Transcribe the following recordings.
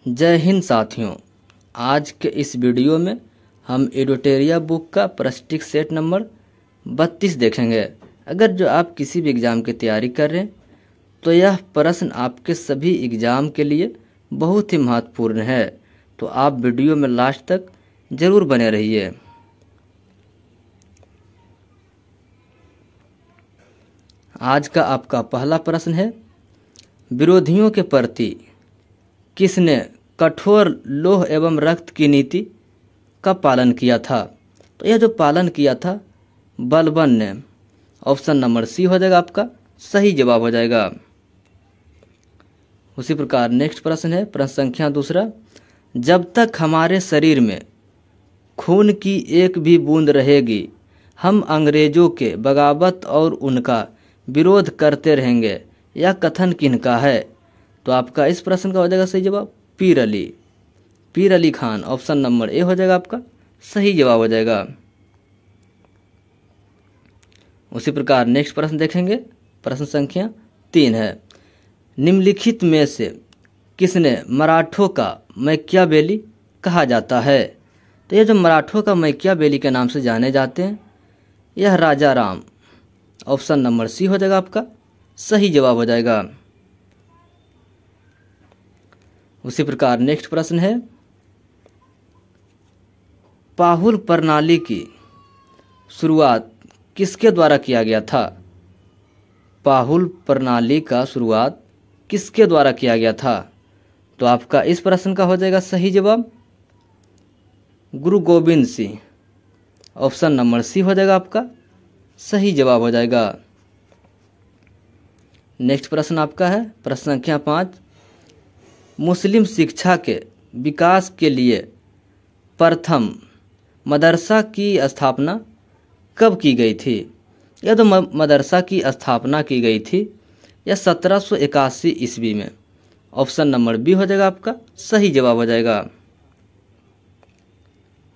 जय हिंद साथियों। आज के इस वीडियो में हम एडोटेरिया बुक का प्रश्न सेट नंबर 32 देखेंगे। अगर जो आप किसी भी एग्ज़ाम की तैयारी कर रहे हैं तो यह प्रश्न आपके सभी एग्ज़ाम के लिए बहुत ही महत्वपूर्ण है, तो आप वीडियो में लास्ट तक ज़रूर बने रहिए। आज का आपका पहला प्रश्न है, विरोधियों के प्रति किसने कठोर लौह एवं रक्त की नीति का पालन किया था? तो यह जो पालन किया था बलबन ने। ऑप्शन नंबर सी हो जाएगा, आपका सही जवाब हो जाएगा। उसी प्रकार नेक्स्ट प्रश्न है, प्रश्न संख्या दूसरा, जब तक हमारे शरीर में खून की एक भी बूंद रहेगी हम अंग्रेजों के बगावत और उनका विरोध करते रहेंगे। यह कथन किनका है? तो आपका इस प्रश्न का हो जाएगा सही जवाब पीर Ali Khan. Option number A हो जाएगा, आपका सही जवाब हो जाएगा। उसी प्रकार नेक्स्ट प्रश्न देखेंगे, प्रश्न संख्या 3 है, निम्नलिखित में से किसने मराठों का मैकियावेली कहा जाता है? तो ये जो मराठों का मैकियावेली के नाम से जाने जाते हैं यह राजा राम। ऑप्शन नंबर सी हो जाएगा, आपका सही जवाब हो जाएगा। उसी प्रकार नेक्स्ट प्रश्न है, पाहुल प्रणाली की शुरुआत किसके द्वारा किया गया था? पाहुल प्रणाली का शुरुआत किसके द्वारा किया गया था? तो आपका इस प्रश्न का हो जाएगा सही जवाब Guru Gobind Singh. Option number C हो जाएगा, आपका सही जवाब हो जाएगा। नेक्स्ट प्रश्न आपका है, प्रश्न संख्या 5, मुस्लिम शिक्षा के विकास के लिए प्रथम मदरसा की स्थापना कब की गई थी? यह तो मदरसा की स्थापना की गई थी यह 1781 ईस्वी में। ऑप्शन नंबर बी हो जाएगा, आपका सही जवाब हो जाएगा।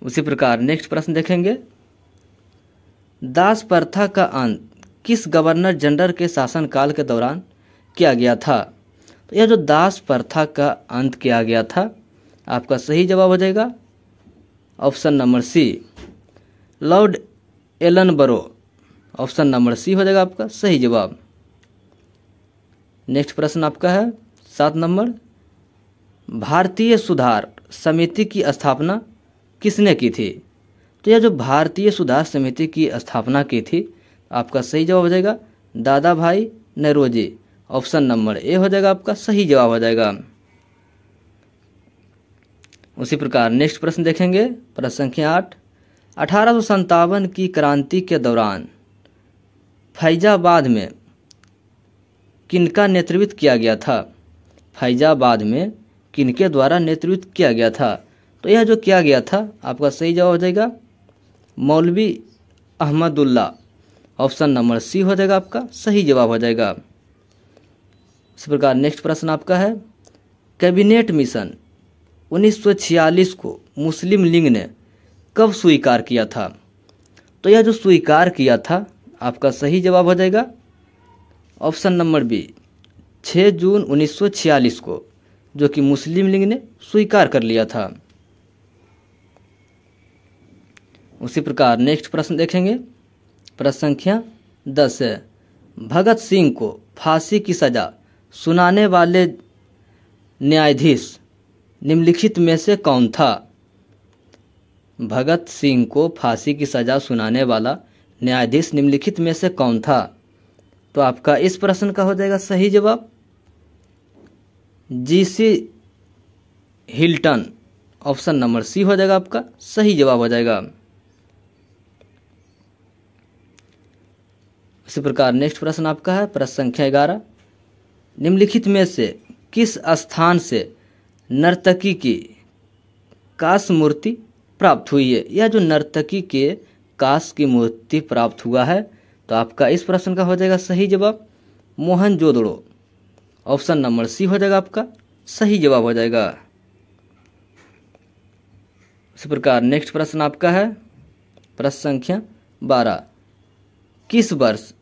उसी प्रकार नेक्स्ट प्रश्न देखेंगे, दास प्रथा का अंत किस गवर्नर जनरल के शासनकाल के दौरान किया गया था? तो यह जो दास प्रथा का अंत किया गया था आपका सही जवाब हो जाएगा option number C Lord Ellenborough. Option number C हो जाएगा, आपका सही जवाब। नेक्स्ट प्रश्न आपका है 7 नंबर, भारतीय सुधार समिति की स्थापना किसने की थी? तो यह जो भारतीय सुधार समिति की स्थापना की थी आपका सही जवाब हो जाएगा दादा भाई नौरोजी। ऑप्शन नंबर ए हो जाएगा, आपका सही जवाब हो जाएगा। उसी प्रकार नेक्स्ट प्रश्न देखेंगे, प्रश्न संख्या 8, 1857 की क्रांति के दौरान फैजाबाद में किनका नेतृत्व किया गया था? फैजाबाद में किनके द्वारा नेतृत्व किया गया था? तो यह जो किया गया था आपका सही जवाब हो जाएगा मौलवी अहमदुल्ला। ऑप्शन नंबर सी हो जाएगा, आपका सही जवाब हो जाएगा। इस प्रकार नेक्स्ट प्रश्न आपका है, कैबिनेट मिशन 1946 को मुस्लिम लीग ने कब स्वीकार किया था? तो यह जो स्वीकार किया था आपका सही जवाब हो जाएगा ऑप्शन नंबर बी 6 जून 1946 को, जो कि मुस्लिम लीग ने स्वीकार कर लिया था। उसी प्रकार नेक्स्ट प्रश्न देखेंगे, प्रश्न संख्या 10 है, भगत सिंह को फांसी की सजा सुनाने वाले न्यायाधीश निम्नलिखित में से कौन था? भगत सिंह को फांसी की सजा सुनाने वाला न्यायाधीश निम्नलिखित में से कौन था? तो आपका इस प्रश्न का हो जाएगा सही जवाब G C Hilton. Option number C हो जाएगा, आपका सही जवाब हो जाएगा। इसी प्रकार नेक्स्ट प्रश्न आपका है, प्रश्न संख्या 11, निम्नलिखित में से किस स्थान से नर्तकी की कांस्य मूर्ति प्राप्त हुई है? यह जो नर्तकी के कांस्य की मूर्ति प्राप्त हुआ है तो आपका इस प्रश्न का हो जाएगा सही जवाब मोहनजोदड़ो। ऑप्शन नंबर सी हो जाएगा, आपका सही जवाब हो जाएगा। इसी प्रकार नेक्स्ट प्रश्न आपका है, प्रश्न संख्या 12, किस वर्ष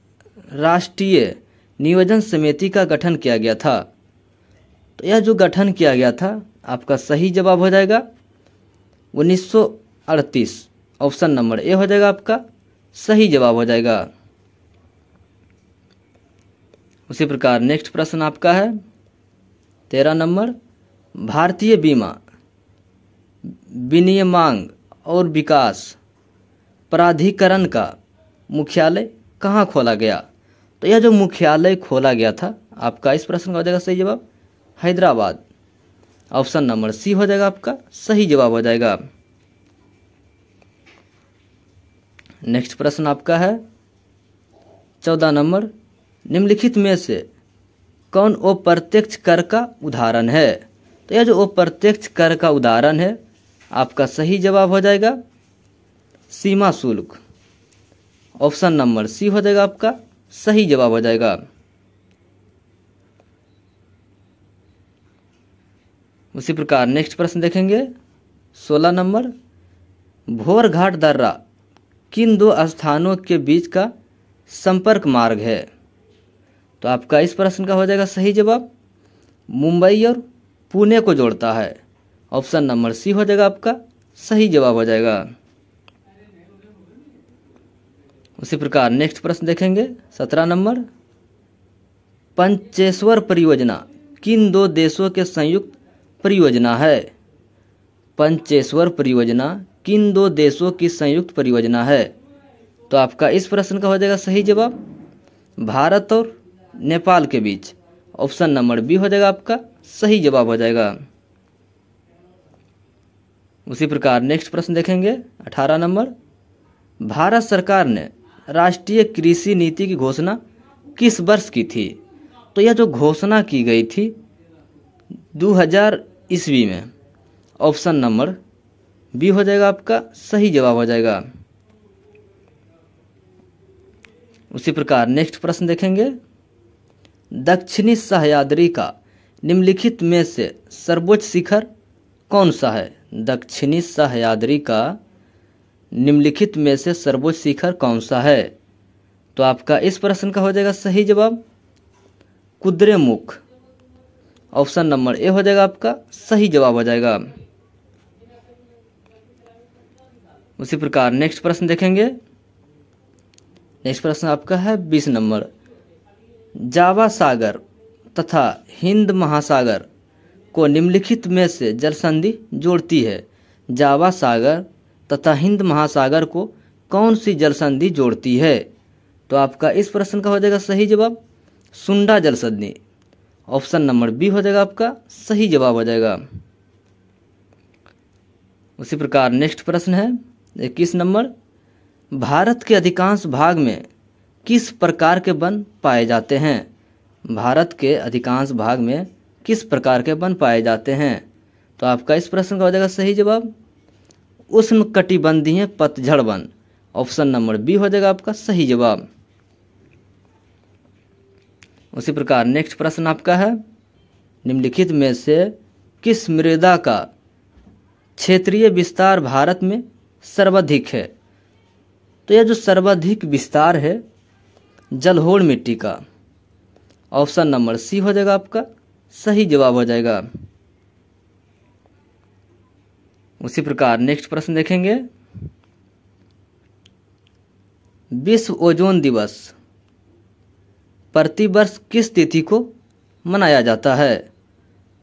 राष्ट्रीय नियोजन समिति का गठन किया गया था? तो यह जो गठन किया गया था आपका सही जवाब हो जाएगा 1938। ऑप्शन नंबर ए हो जाएगा आपका सही जवाब हो जाएगा। उसी प्रकार नेक्स्ट प्रश्न आपका है 13 नंबर, भारतीय बीमा विनियमांग और विकास प्राधिकरण का मुख्यालय कहाँ खोला गया? तो यह जो मुख्यालय खोला गया था, आपका इस प्रश्न का हो जाएगा सही जवाब हैदराबाद। ऑप्शन नंबर सी हो जाएगा आपका सही जवाब हो जाएगा। नेक्स्ट प्रश्न आपका है 14 नंबर, निम्नलिखित में से कौन अप्रत्यक्ष कर का उदाहरण है? तो यह जो अप्रत्यक्ष कर का उदाहरण है, आपका सही जवाब हो जाएगा सीमा शुल्क। ऑप्शन नंबर सी हो जाएगा आपका सही जवाब हो जाएगा। उसी प्रकार नेक्स्ट प्रश्न देखेंगे 16 नंबर, भोर घाट दर्रा किन दो स्थानों के बीच का संपर्क मार्ग है? तो आपका इस प्रश्न का हो जाएगा सही जवाब मुंबई और पुणे को जोड़ता है। ऑप्शन नंबर सी हो जाएगा आपका सही जवाब हो जाएगा। उसी प्रकार नेक्स्ट प्रश्न देखेंगे 17 नंबर, पंचेश्वर परियोजना किन दो देशों के संयुक्त परियोजना है? पंचेश्वर परियोजना किन दो देशों की संयुक्त परियोजना है? तो आपका इस प्रश्न का हो जाएगा सही जवाब भारत और नेपाल के बीच। ऑप्शन नंबर बी हो जाएगा आपका सही जवाब हो जाएगा। उसी प्रकार नेक्स्ट प्रश्न देखेंगे 18 नंबर, भारत सरकार ने राष्ट्रीय कृषि नीति की घोषणा किस वर्ष की थी? तो यह जो घोषणा की गई थी 2000 ईस्वी में। ऑप्शन नंबर बी हो जाएगा आपका सही जवाब हो जाएगा। उसी प्रकार नेक्स्ट प्रश्न देखेंगे, दक्षिणी सह्याद्री का निम्नलिखित में से सर्वोच्च शिखर कौन सा है? दक्षिणी सह्याद्री का निम्नलिखित में से सर्वोच्च शिखर कौन सा है? तो आपका इस प्रश्न का हो जाएगा सही जवाब कुद्रेमुख। ऑप्शन नंबर ए हो जाएगा आपका सही जवाब हो जाएगा। उसी प्रकार नेक्स्ट प्रश्न देखेंगे। नेक्स्ट प्रश्न आपका है 20 नंबर, जावा सागर तथा हिंद महासागर को निम्नलिखित में से जल संधि जोड़ती है? जावा सागर तथा हिंद महासागर को कौन सी जल संधि जोड़ती है? तो आपका इस प्रश्न का हो जाएगा सही जवाब सुंडा जल संधि। ऑप्शन नंबर बी हो जाएगा आपका सही जवाब हो जाएगा। उसी प्रकार नेक्स्ट प्रश्न है 21 नंबर, भारत के अधिकांश भाग में किस प्रकार के वन पाए जाते हैं? भारत के अधिकांश भाग में किस प्रकार के वन पाए जाते हैं? तो आपका इस प्रश्न का हो जाएगा सही जवाब उष्णकटिबंधीय पतझड़ वन। ऑप्शन नंबर बी हो जाएगा आपका सही जवाब। उसी प्रकार नेक्स्ट प्रश्न आपका है, निम्नलिखित में से किस मृदा का क्षेत्रीय विस्तार भारत में सर्वाधिक है? तो यह जो सर्वाधिक विस्तार है जलोढ़ मिट्टी का। ऑप्शन नंबर सी हो जाएगा आपका सही जवाब हो जाएगा। उसी प्रकार नेक्स्ट प्रश्न देखेंगे, विश्व ओजोन दिवस प्रतिवर्ष किस तिथि को मनाया जाता है?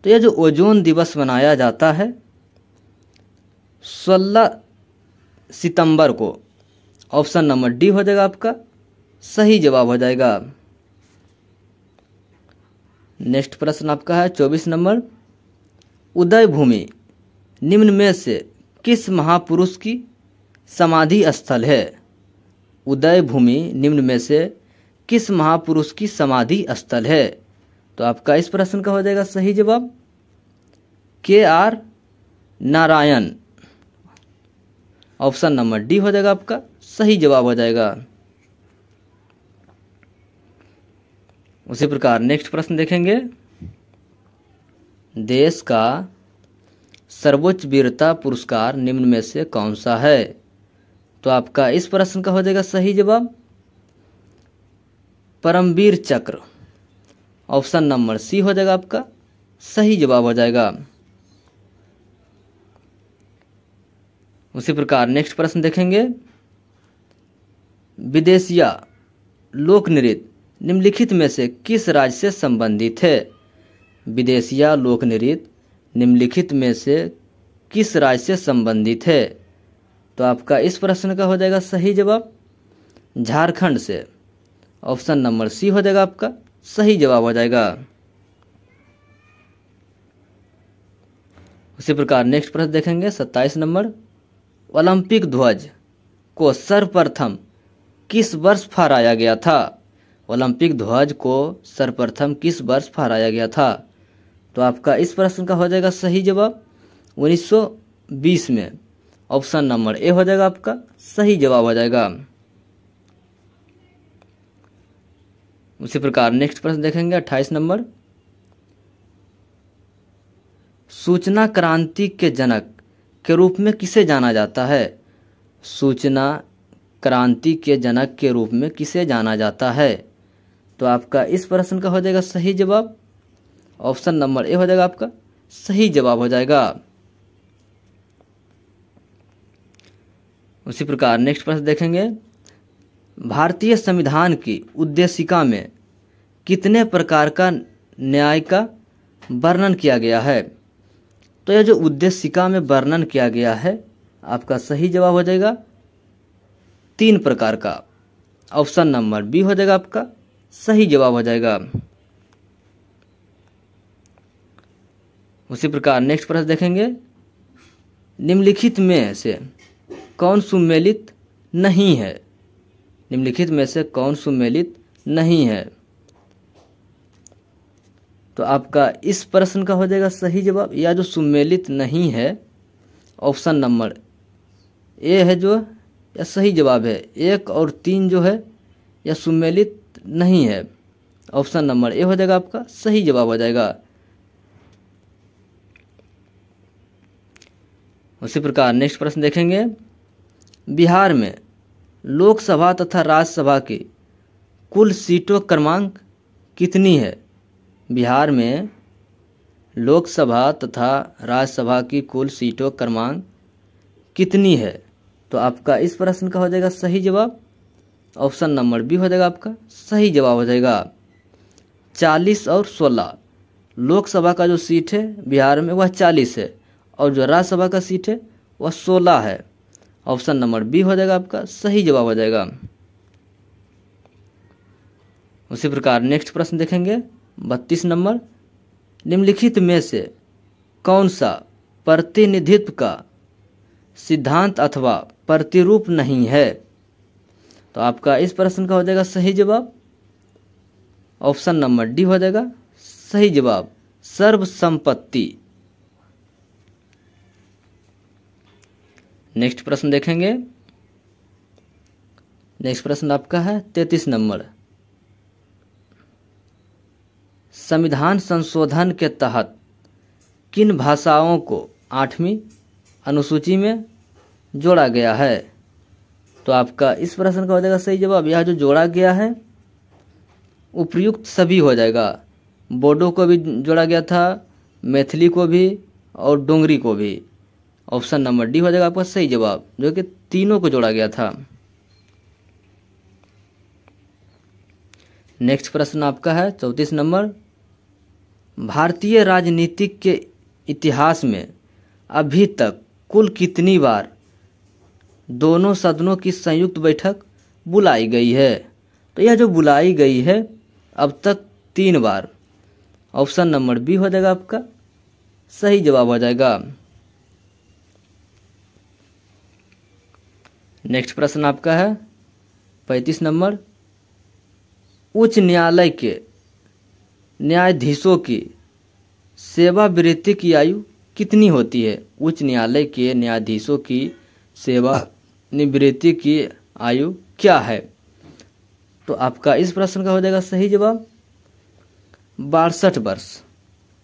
तो यह जो ओजोन दिवस मनाया जाता है 16 सितंबर को। ऑप्शन नंबर डी हो जाएगा आपका सही जवाब हो जाएगा। नेक्स्ट प्रश्न आपका है 24 नंबर, उदय भूमि निम्न में से किस महापुरुष की समाधि स्थल है? उदय भूमि निम्न में से किस महापुरुष की समाधि स्थल है? तो आपका इस प्रश्न का हो जाएगा सही जवाब KR Narayan. Option number D हो जाएगा आपका सही जवाब हो जाएगा। उसी प्रकार नेक्स्ट प्रश्न देखेंगे, देश का सर्वोच्च वीरता पुरस्कार निम्न में से कौन सा है? तो आपका इस प्रश्न का हो जाएगा सही जवाब परमवीर चक्र। ऑप्शन नंबर सी हो जाएगा आपका सही जवाब हो जाएगा। उसी प्रकार नेक्स्ट प्रश्न देखेंगे, विदेशिया लोक नृत्य निम्नलिखित में से किस राज्य से संबंधित है? विदेशिया लोक नृत्य निम्नलिखित में से किस राज्य से संबंधित है? तो आपका इस प्रश्न का हो जाएगा सही जवाब झारखंड से। ऑप्शन नंबर सी हो जाएगा आपका सही जवाब हो जाएगा। उसी प्रकार नेक्स्ट प्रश्न देखेंगे 27 नंबर, ओलंपिक ध्वज को सर्वप्रथम किस वर्ष फहराया गया था? ओलंपिक ध्वज को सर्वप्रथम किस वर्ष फहराया गया था? तो आपका इस प्रश्न का हो जाएगा सही जवाब 1920 में। ऑप्शन नंबर ए हो जाएगा आपका सही जवाब हो जाएगा। उसी प्रकार नेक्स्ट प्रश्न देखेंगे 28 नंबर, सूचना क्रांति के जनक के रूप में किसे जाना जाता है? सूचना क्रांति के जनक के रूप में किसे जाना जाता है? तो आपका इस प्रश्न का हो जाएगा सही जवाब ऑप्शन नंबर ए हो जाएगा आपका सही जवाब हो जाएगा। उसी प्रकार नेक्स्ट प्रश्न देखेंगे, भारतीय संविधान की उद्देशिका में कितने प्रकार का न्याय का वर्णन किया गया है? तो यह जो उद्देशिका में वर्णन किया गया है आपका सही जवाब हो जाएगा 3 प्रकार का। ऑप्शन नंबर बी हो जाएगा आपका सही जवाब हो जाएगा। उसी प्रकार नेक्स्ट प्रश्न देखेंगे, निम्नलिखित में से कौन सुमेलित नहीं है? निम्नलिखित में से कौन सुमेलित नहीं है? तो आपका इस प्रश्न का हो जाएगा सही जवाब, या जो सुमेलित नहीं है ऑप्शन नंबर ए है जो या सही जवाब है। 1 और 3 जो है यह सुमेलित नहीं है। ऑप्शन नंबर ए हो जाएगा आपका सही जवाब हो जाएगा। उसी प्रकार नेक्स्ट प्रश्न देखेंगे, बिहार में लोकसभा तथा राज्यसभा की कुल सीटों क्रमांक कितनी है? बिहार में लोकसभा तथा राज्यसभा की कुल सीटों क्रमांक कितनी है? तो आपका इस प्रश्न का हो जाएगा सही जवाब ऑप्शन नंबर बी हो जाएगा आपका सही जवाब हो जाएगा। 40 और 16 लोकसभा का जो सीट है बिहार में वह 40 है और जो राज्यसभा का सीट है वह 16 है। ऑप्शन नंबर बी हो जाएगा आपका सही जवाब हो जाएगा। उसी प्रकार नेक्स्ट प्रश्न देखेंगे 32 नंबर, निम्नलिखित में से कौन सा प्रतिनिधित्व का सिद्धांत अथवा प्रतिरूप नहीं है? तो आपका इस प्रश्न का हो जाएगा सही जवाब ऑप्शन नंबर डी हो जाएगा सही जवाब सर्वसंपत्ति। नेक्स्ट प्रश्न देखेंगे, नेक्स्ट प्रश्न आपका है 33 नंबर, संविधान संशोधन के तहत किन भाषाओं को 8वीं अनुसूची में जोड़ा गया है? तो आपका इस प्रश्न का हो जाएगा सही जवाब, यह जो जोड़ा गया है उपयुक्त सभी हो जाएगा। बोडो को भी जोड़ा गया था, मैथिली को भी और डोंगरी को भी। ऑप्शन नंबर डी हो जाएगा आपका सही जवाब, जो कि तीनों को जोड़ा गया था। नेक्स्ट प्रश्न आपका है 34 नंबर, भारतीय राजनीतिक के इतिहास में अभी तक कुल कितनी बार दोनों सदनों की संयुक्त बैठक बुलाई गई है? तो यह जो बुलाई गई है अब तक 3 बार। ऑप्शन नंबर बी हो जाएगा आपका सही जवाब हो जाएगा। नेक्स्ट प्रश्न आपका है 35 नंबर, उच्च न्यायालय के न्यायाधीशों की सेवानिवृत्ति की आयु कितनी होती है? उच्च न्यायालय के न्यायाधीशों की सेवानिवृत्ति की आयु क्या है? तो आपका इस प्रश्न का हो जाएगा सही जवाब 62 वर्ष।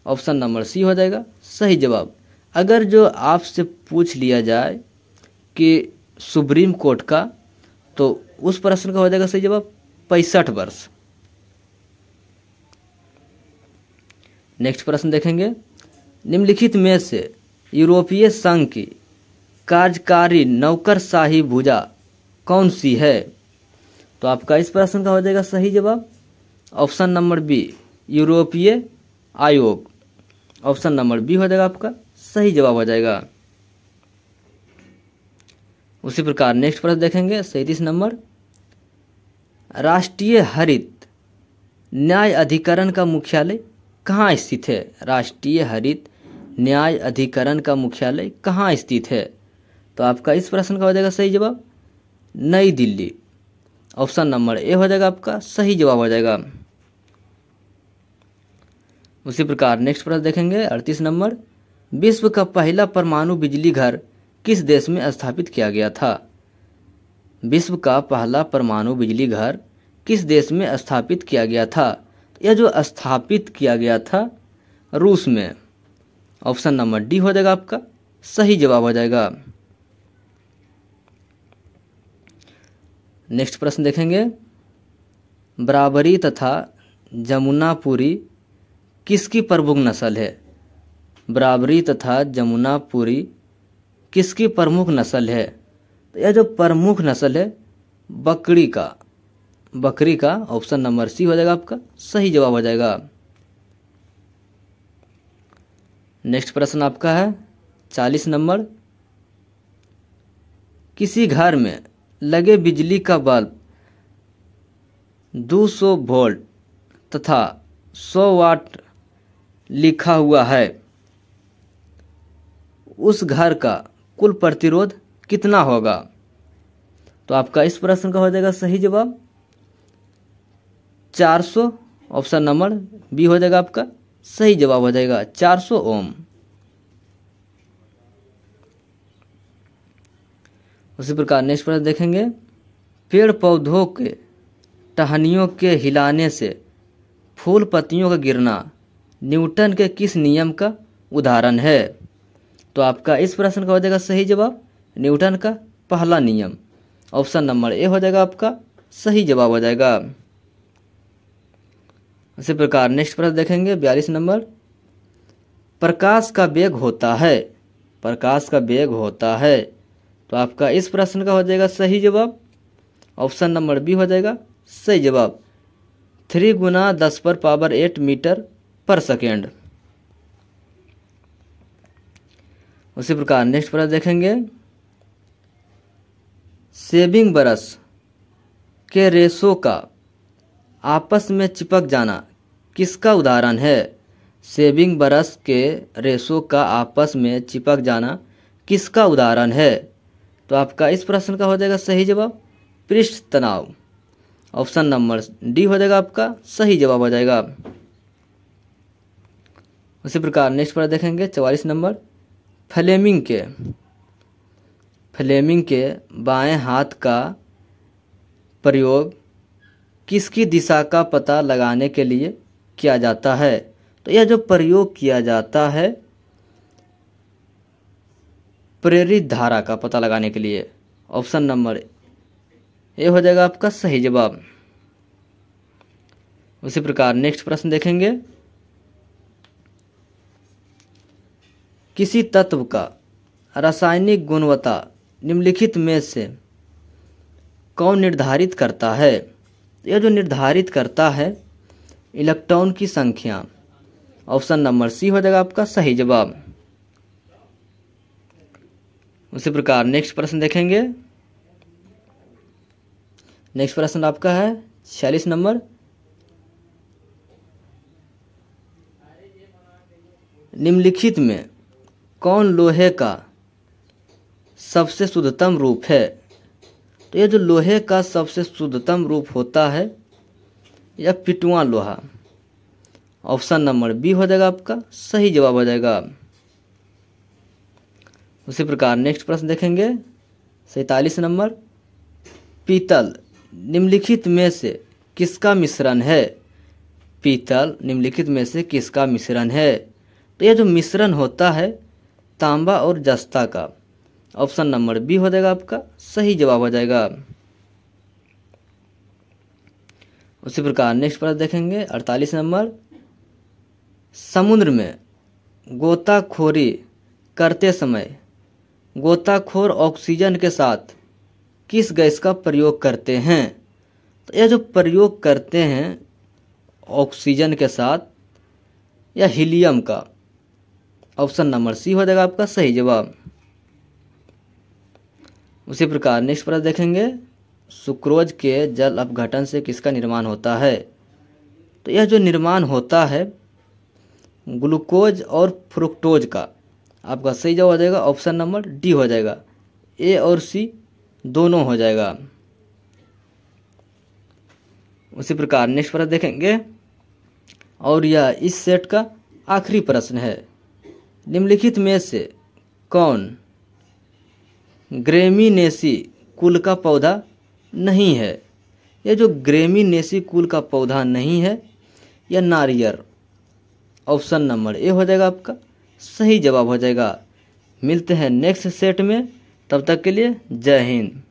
ऑप्शन नंबर सी हो जाएगा सही जवाब। अगर जो आपसे पूछ लिया जाए कि सुप्रीम कोर्ट का, तो उस प्रश्न का हो जाएगा सही जवाब 65 वर्ष। नेक्स्ट प्रश्न देखेंगे, निम्नलिखित में से यूरोपीय संघ की कार्यकारी नौकरशाही भुजा कौन सी है? तो आपका इस प्रश्न का हो जाएगा सही जवाब ऑप्शन नंबर बी, यूरोपीय आयोग। ऑप्शन नंबर बी हो जाएगा आपका सही जवाब हो जाएगा। उसी प्रकार नेक्स्ट प्रश्न देखेंगे 37 नंबर, राष्ट्रीय हरित न्याय अधिकरण का मुख्यालय कहाँ स्थित है? राष्ट्रीय हरित न्याय अधिकरण का मुख्यालय कहाँ स्थित है? तो आपका इस प्रश्न का हो जाएगा सही जवाब नई दिल्ली। ऑप्शन नंबर ए हो जाएगा आपका सही जवाब हो जाएगा। उसी प्रकार नेक्स्ट प्रश्न देखेंगे 38 नंबर, विश्व का पहला परमाणु बिजली घर किस देश में स्थापित किया गया था? विश्व का पहला परमाणु बिजली घर किस देश में स्थापित किया गया था? यह जो स्थापित किया गया था रूस में। ऑप्शन नंबर डी हो जाएगा आपका सही जवाब हो जाएगा। नेक्स्ट प्रश्न देखेंगे, बराबरी तथा जमुनापुरी किसकी प्रमुख नस्ल है? बराबरी तथा जमुनापुरी किसकी प्रमुख नस्ल है? तो यह जो प्रमुख नस्ल है बकरी का। ऑप्शन नंबर सी हो जाएगा आपका सही जवाब हो जाएगा। नेक्स्ट प्रश्न आपका है 40 नंबर, किसी घर में लगे बिजली का बल्ब 200 वोल्ट तथा 100 वाट लिखा हुआ है, उस घर का कुल प्रतिरोध कितना होगा? तो आपका इस प्रश्न का हो जाएगा सही जवाब 400। ऑप्शन नंबर बी हो जाएगा आपका सही जवाब हो जाएगा 400 ओम। उसी प्रकार नेक्स्ट प्रश्न देखेंगे, पेड़ पौधों के टहनियों के हिलाने से फूल पत्तियों का गिरना न्यूटन के किस नियम का उदाहरण है? तो आपका इस प्रश्न का हो जाएगा सही जवाब न्यूटन का पहला नियम। ऑप्शन नंबर ए हो जाएगा आपका सही जवाब हो जाएगा। इसी प्रकार नेक्स्ट प्रश्न देखेंगे 42 नंबर, प्रकाश का वेग होता है। तो आपका इस प्रश्न का हो जाएगा सही जवाब ऑप्शन नंबर बी हो जाएगा सही जवाब 3 × 10⁸ मीटर पर सेकेंड। उसी प्रकार नेक्स्ट प्रश्न देखेंगे, शेविंग ब्रश के रेशों का आपस में चिपक जाना किसका उदाहरण है? शेविंग ब्रश के रेशों का आपस में चिपक जाना किसका उदाहरण है? तो आपका इस प्रश्न का हो जाएगा सही जवाब पृष्ठ तनाव। ऑप्शन नंबर डी हो जाएगा आपका सही जवाब हो जाएगा। उसी प्रकार नेक्स्ट पर देखेंगे 44 नंबर, फ्लेमिंग के बाएं हाथ का प्रयोग किसकी दिशा का पता लगाने के लिए किया जाता है? तो यह जो प्रयोग किया जाता है प्रेरित धारा का पता लगाने के लिए। ऑप्शन नंबर ए हो जाएगा आपका सही जवाब। उसी प्रकार नेक्स्ट प्रश्न देखेंगे, किसी तत्व का रासायनिक गुणवत्ता निम्नलिखित में से कौन निर्धारित करता है? यह जो निर्धारित करता है इलेक्ट्रॉन की संख्या। ऑप्शन नंबर सी हो जाएगा आपका सही जवाब। उसी प्रकार नेक्स्ट प्रश्न देखेंगे, नेक्स्ट प्रश्न आपका है 46 नंबर, निम्नलिखित में कौन लोहे का सबसे शुद्धतम रूप है? तो यह जो लोहे का सबसे शुद्धतम रूप होता है यह पिटुआ लोहा। ऑप्शन नंबर बी हो जाएगा आपका सही जवाब हो जाएगा। उसी प्रकार नेक्स्ट प्रश्न देखेंगे 47 नंबर, पीतल निम्नलिखित में से किसका मिश्रण है? पीतल निम्नलिखित में से किसका मिश्रण है? तो यह जो मिश्रण होता है तांबा और जस्ता का। ऑप्शन नंबर बी हो जाएगा आपका सही जवाब हो जाएगा। उसी प्रकार नेक्स्ट प्रश्न देखेंगे 48 नंबर, समुद्र में गोताखोरी करते समय गोताखोर ऑक्सीजन के साथ किस गैस का प्रयोग करते हैं? तो यह जो प्रयोग करते हैं ऑक्सीजन के साथ या हीलियम का, ऑप्शन नंबर सी हो जाएगा आपका सही जवाब। उसी प्रकार नेक्स्ट प्रश्न देखेंगे, सुक्रोज के जल अपघटन से किसका निर्माण होता है? तो यह जो निर्माण होता है ग्लूकोज और फ्रुक्टोज का, आपका सही जवाब हो जाएगा ऑप्शन नंबर डी हो जाएगा, ए और सी दोनों हो जाएगा। उसी प्रकार नेक्स्ट प्रश्न देखेंगे और यह इस सेट का आखिरी प्रश्न है। निम्नलिखित में से कौन ग्रेमिनेसी कुल का पौधा नहीं है? यह जो ग्रेमिनेसी कुल का पौधा नहीं है यह नारियल, ऑप्शन नंबर ए हो जाएगा आपका सही जवाब हो जाएगा। मिलते हैं नेक्स्ट सेट में, तब तक के लिए जय हिंद।